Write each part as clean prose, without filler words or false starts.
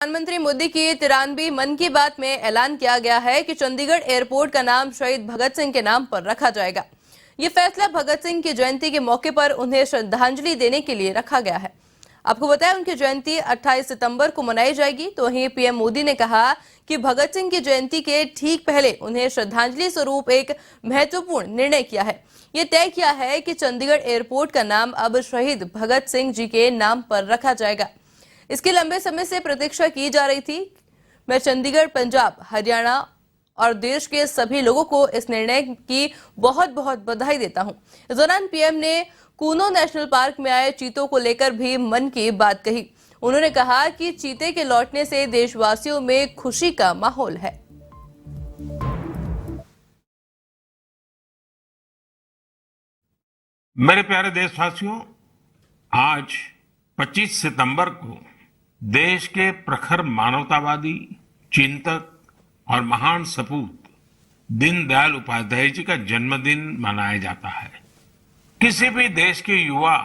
प्रधानमंत्री मोदी की 93वीं मन की बात में ऐलान किया गया है कि चंडीगढ़ एयरपोर्ट का नाम शहीद भगत सिंह के नाम पर रखा जाएगा। ये फैसला भगत सिंह की जयंती के मौके पर उन्हें श्रद्धांजलि देने के लिए रखा गया है। आपको बताया उनकी जयंती 28 सितंबर को मनाई जाएगी। तो वहीं पीएम मोदी ने कहा कि भगत सिंह की जयंती के ठीक पहले उन्हें श्रद्धांजलि स्वरूप एक महत्वपूर्ण निर्णय किया है। ये तय किया है कि चंडीगढ़ एयरपोर्ट का नाम अब शहीद भगत सिंह जी के नाम पर रखा जाएगा। इसकी लंबे समय से प्रतीक्षा की जा रही थी। मैं चंडीगढ़, पंजाब, हरियाणा और देश के सभी लोगों को इस निर्णय की बहुत बहुत बधाई देता हूं। इस दौरान पीएम ने कूनो नेशनल पार्क में आए चीतों को लेकर भी मन की बात कही। उन्होंने कहा कि चीते के लौटने से देशवासियों में खुशी का माहौल है। मेरे प्यारे देशवासियों, आज 25 सितंबर को देश के प्रखर मानवतावादी चिंतक और महान सपूत दीनदयाल उपाध्याय जी का जन्मदिन मनाया जाता है। किसी भी देश के युवा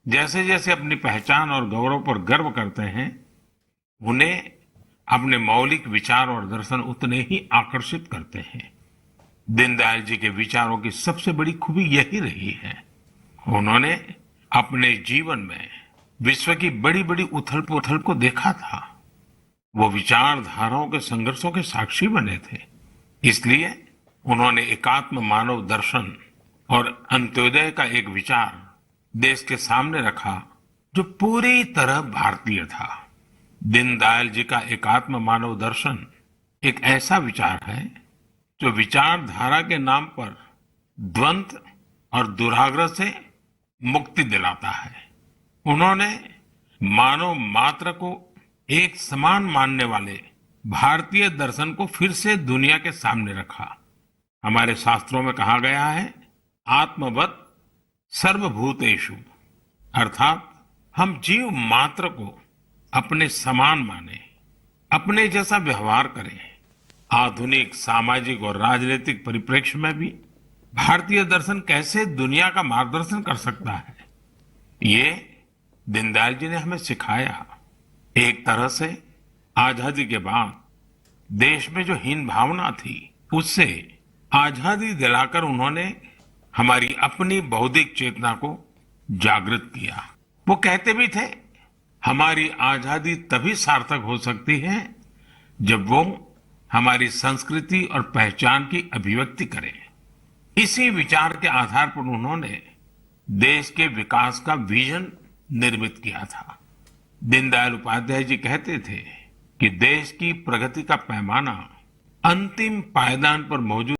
जैसे जैसे अपनी पहचान और गौरव पर गर्व करते हैं, उन्हें अपने मौलिक विचार और दर्शन उतने ही आकर्षित करते हैं। दीनदयाल जी के विचारों की सबसे बड़ी खूबी यही रही है, उन्होंने अपने जीवन में विश्व की बड़ी बड़ी उथल पुथल को देखा था। वो विचारधाराओं के संघर्षों के साक्षी बने थे। इसलिए उन्होंने एकात्म मानव दर्शन और अंत्योदय का एक विचार देश के सामने रखा, जो पूरी तरह भारतीय था। दीनदयाल जी का एकात्म मानव दर्शन एक ऐसा विचार है जो विचारधारा के नाम पर द्वंद्व और दुराग्रह से मुक्ति दिलाता है। उन्होंने मानव मात्र को एक समान मानने वाले भारतीय दर्शन को फिर से दुनिया के सामने रखा। हमारे शास्त्रों में कहा गया है, आत्मवत् सर्वभूतेषु, अर्थात हम जीव मात्र को अपने समान माने, अपने जैसा व्यवहार करें। आधुनिक सामाजिक और राजनीतिक परिप्रेक्ष्य में भी भारतीय दर्शन कैसे दुनिया का मार्गदर्शन कर सकता है, ये दीनदयाल जी ने हमें सिखाया। एक तरह से आजादी के बाद देश में जो हीन भावना थी, उससे आजादी दिलाकर उन्होंने हमारी अपनी बौद्धिक चेतना को जागृत किया। वो कहते भी थे, हमारी आजादी तभी सार्थक हो सकती है जब वो हमारी संस्कृति और पहचान की अभिव्यक्ति करे। इसी विचार के आधार पर उन्होंने देश के विकास का विजन निर्मित किया था। दीनदयाल उपाध्याय जी कहते थे कि देश की प्रगति का पैमाना अंतिम पायदान पर मौजूद